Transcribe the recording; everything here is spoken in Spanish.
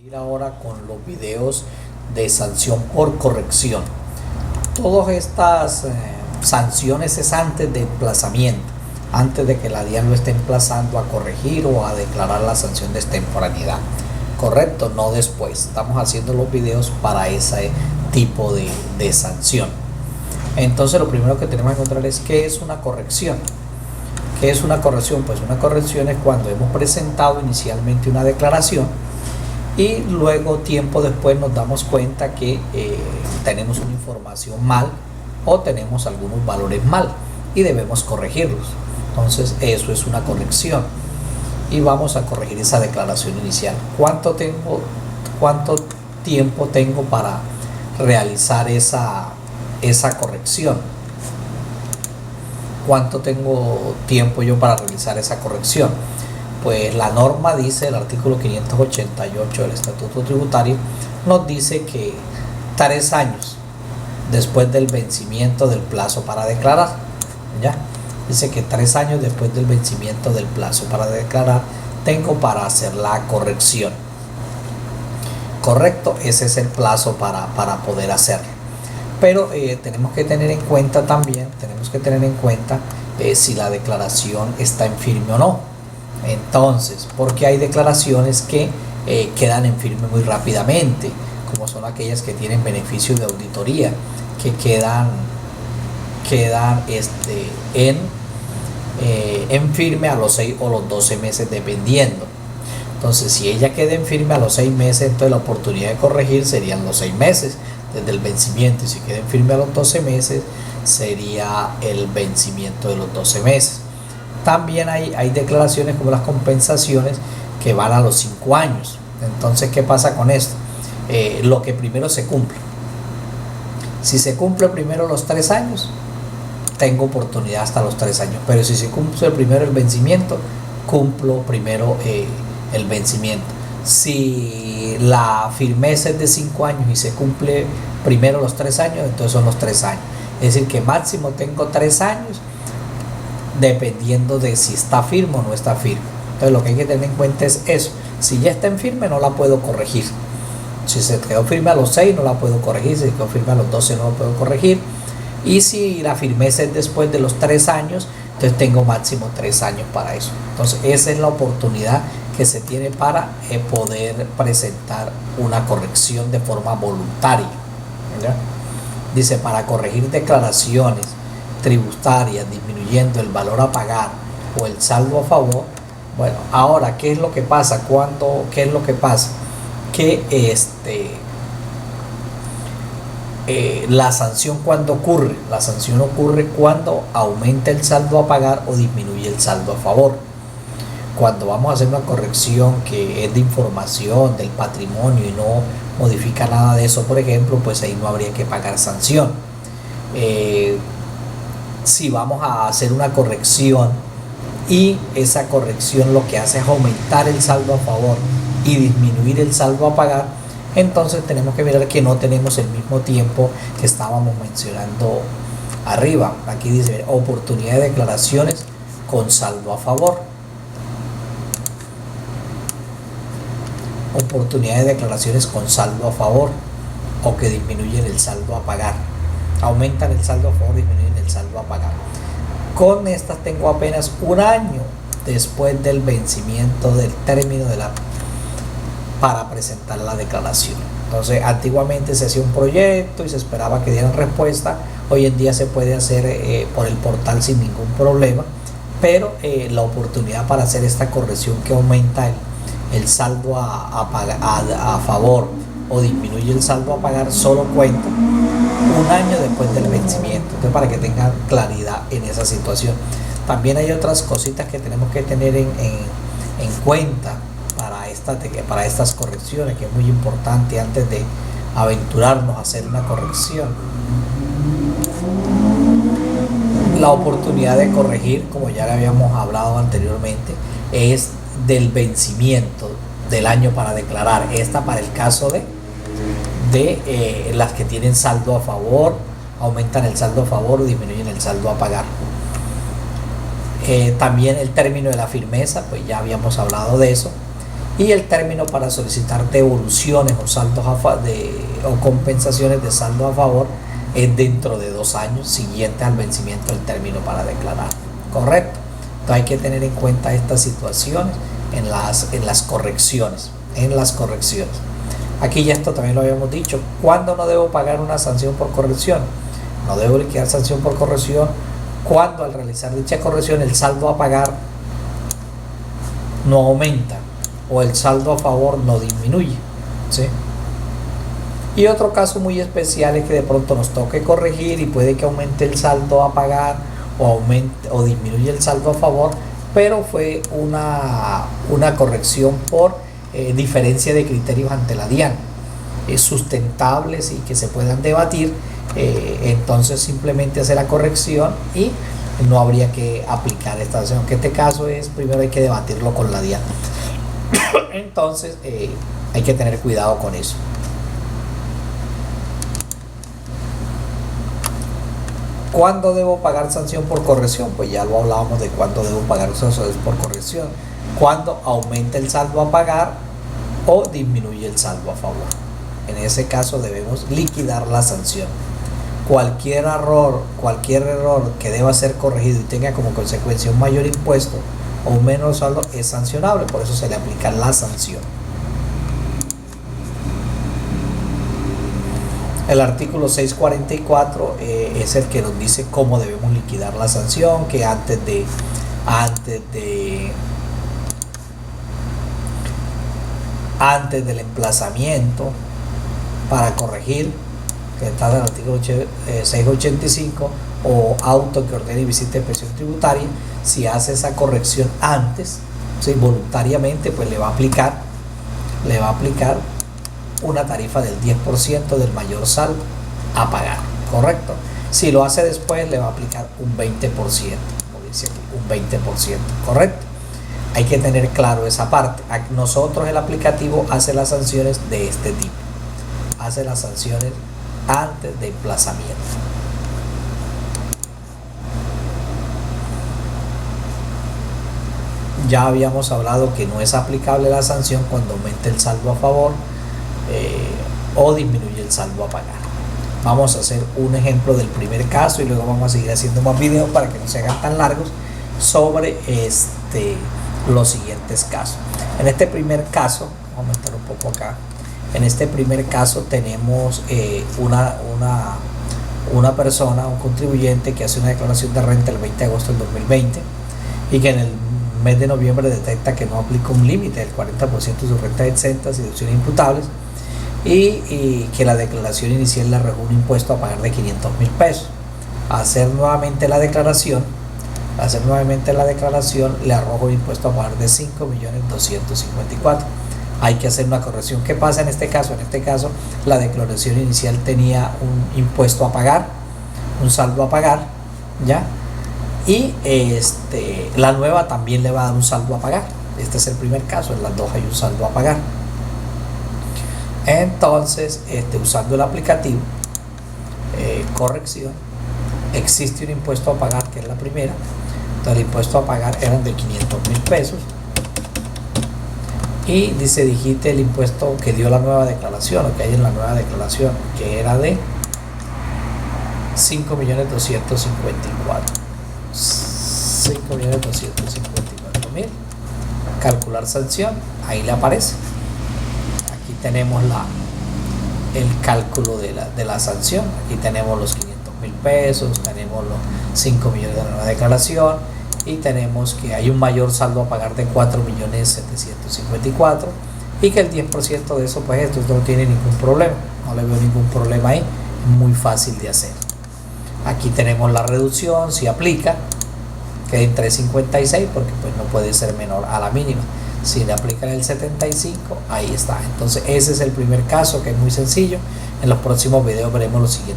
Ir ahora con los videos de sanción por corrección. Todas estas sanciones es antes de emplazamiento, antes de que la DIAN lo esté emplazando a corregir o a declarar la sanción de extemporaneidad. Correcto, no después. Estamos haciendo los videos para ese tipo de sanción. Entonces lo primero que tenemos que encontrar es qué es una corrección. ¿Qué es una corrección? Pues una corrección es cuando hemos presentado inicialmente una declaración y luego tiempo después nos damos cuenta que tenemos una información mal o tenemos algunos valores mal y debemos corregirlos. Entonces eso es una corrección y vamos a corregir esa declaración inicial. ¿Cuánto tiempo tengo para realizar esa corrección? ¿Cuánto tengo tiempo yo para realizar esa corrección? Pues la norma dice, el artículo 588 del Estatuto Tributario, nos dice que 3 años después del vencimiento del plazo para declarar, ¿ya? Dice que 3 años después del vencimiento del plazo para declarar, tengo para hacer la corrección. Correcto, ese es el plazo para poder hacerlo. Pero tenemos que tener en cuenta también, si la declaración está en firme o no. Entonces, porque hay declaraciones que quedan en firme muy rápidamente, como son aquellas que tienen beneficio de auditoría, que quedan en firme a los 6 o los 12 meses dependiendo. Entonces, si ella queda en firme a los 6 meses, entonces la oportunidad de corregir serían los 6 meses desde el vencimiento, y si queda en firme a los 12 meses sería el vencimiento de los 12 meses. También hay declaraciones como las compensaciones que van a los 5 años. Entonces, ¿qué pasa con esto? Lo que primero se cumple. Si se cumple primero los 3 años, tengo oportunidad hasta los 3 años. Pero si se cumple primero el vencimiento, cumplo primero el vencimiento. Si la firmeza es de 5 años y se cumple primero los 3 años, entonces son los 3 años. Es decir, que máximo tengo 3 años dependiendo de si está firme o no está firme. Entonces lo que hay que tener en cuenta es eso. Si ya está en firme, no la puedo corregir. Si se quedó firme a los 6, no la puedo corregir. Si se quedó firme a los 12, no la puedo corregir. Y si la firmeza es después de los 3 años, entonces tengo máximo 3 años para eso. Entonces esa es la oportunidad que se tiene para poder presentar una corrección de forma voluntaria, ¿verdad? Dice, para corregir declaraciones tributarias disminuyendo el valor a pagar o el saldo a favor. Bueno, ahora, ¿qué es lo que pasa? ¿Qué es lo que pasa? Que la sanción, ¿cuándo ocurre? La sanción ocurre cuando aumenta el saldo a pagar o disminuye el saldo a favor. Cuando vamos a hacer una corrección que es de información del patrimonio y no modifica nada de eso, por ejemplo, pues ahí no habría que pagar sanción. Si vamos a hacer una corrección y esa corrección lo que hace es aumentar el saldo a favor y disminuir el saldo a pagar, entonces tenemos que mirar que no tenemos el mismo tiempo que estábamos mencionando arriba. Aquí dice oportunidad de declaraciones con saldo a favor. Oportunidad de declaraciones con saldo a favor o que disminuyen el saldo a pagar. Aumentan el saldo a favor, disminuyen el saldo a pagar. Con estas tengo apenas 1 año después del vencimiento del término para presentar la declaración. Entonces, antiguamente se hacía un proyecto y se esperaba que dieran respuesta. Hoy en día se puede hacer por el portal sin ningún problema, pero la oportunidad para hacer esta corrección que aumenta el saldo a favor o disminuye el saldo a pagar solo cuenta 1 año después del vencimiento. Entonces, para que tengan claridad en esa situación. También hay otras cositas que tenemos que tener en cuenta para estas correcciones, que es muy importante antes de aventurarnos a hacer una corrección. La oportunidad de corregir, como ya le habíamos hablado anteriormente, es del vencimiento del año para declarar. Esta para el caso de las que tienen saldo a favor, aumentan el saldo a favor o disminuyen el saldo a pagar. También el término de la firmeza, pues ya habíamos hablado de eso. Y el término para solicitar devoluciones o saldos o compensaciones de saldo a favor es dentro de 2 años siguientes al vencimiento del término para declarar. ¿Correcto? Entonces hay que tener en cuenta estas situaciones en las correcciones. Aquí ya esto también lo habíamos dicho. ¿Cuándo no debo pagar una sanción por corrección? No debo liquidar sanción por corrección cuando al realizar dicha corrección el saldo a pagar no aumenta o el saldo a favor no disminuye, ¿sí? Y otro caso muy especial es que de pronto nos toque corregir y puede que aumente el saldo a pagar o disminuye el saldo a favor, pero fue una corrección por diferencia de criterios ante la DIAN, sustentables y que se puedan debatir. Entonces simplemente hace la corrección y no habría que aplicar esta sanción, que este caso es primero hay que debatirlo con la DIAN. Entonces hay que tener cuidado con eso. ¿Cuándo debo pagar sanción por corrección? Pues ya lo hablábamos de cuándo debo pagar sanción por corrección. Cuando aumenta el saldo a pagar o disminuye el saldo a favor. En ese caso debemos liquidar la sanción. Cualquier error que deba ser corregido y tenga como consecuencia un mayor impuesto o un menor saldo es sancionable, por eso se le aplica la sanción. El artículo 644 es el que nos dice cómo debemos liquidar la sanción, que antes del emplazamiento para corregir, que está en el artículo 685, o auto que ordene y visite inspección tributaria, si hace esa corrección antes, ¿sí? Voluntariamente, pues le va a aplicar una tarifa del 10% del mayor saldo a pagar, ¿correcto? Si lo hace después, le va a aplicar un 20%, como dice aquí, un 20%, ¿correcto? Hay que tener claro esa parte. Nosotros, el aplicativo hace las sanciones de este tipo, hace las sanciones antes de emplazamiento. Ya habíamos hablado que no es aplicable la sanción cuando aumente el saldo a favor o disminuye el saldo a pagar. Vamos a hacer un ejemplo del primer caso y luego vamos a seguir haciendo más videos para que no se hagan tan largos sobre los siguientes casos. En este primer caso, vamos a aumentar un poco acá. En este primer caso tenemos una persona, un contribuyente que hace una declaración de renta el 20 de agosto del 2020 y que en el mes de noviembre detecta que no aplica un límite del 40% de sus rentas exentas y deducciones imputables y que la declaración inicial le arrojó un impuesto a pagar de 500,000 pesos. Hacer nuevamente la declaración le arroja un impuesto a pagar de 5.254.000. Hay que hacer una corrección. ¿Qué pasa en este caso? En este caso la declaración inicial tenía un impuesto a pagar, un saldo a pagar, ¿ya? Y la nueva también le va a dar un saldo a pagar. Este es el primer caso, en las dos hay un saldo a pagar. Entonces, usando el aplicativo, corrección, existe un impuesto a pagar, que es la primera. Entonces el impuesto a pagar eran de 500,000 pesos. Y dice, digite el impuesto que dio la nueva declaración, o que hay en la nueva declaración, que era de 5.254.000. 5.254.000. Calcular sanción, ahí le aparece. Aquí tenemos el cálculo de la sanción. Aquí tenemos los 500,000 pesos, tenemos los 5 millones de la nueva declaración y tenemos que hay un mayor saldo a pagar de 4.754.000 y que el 10% de eso, pues esto no tiene ningún problema, no le veo ningún problema ahí, muy fácil de hacer. Aquí tenemos la reducción, si aplica, que es en 356 porque pues no puede ser menor a la mínima. Si le aplican el 75, ahí está. Entonces ese es el primer caso, que es muy sencillo. En los próximos videos veremos lo siguiente.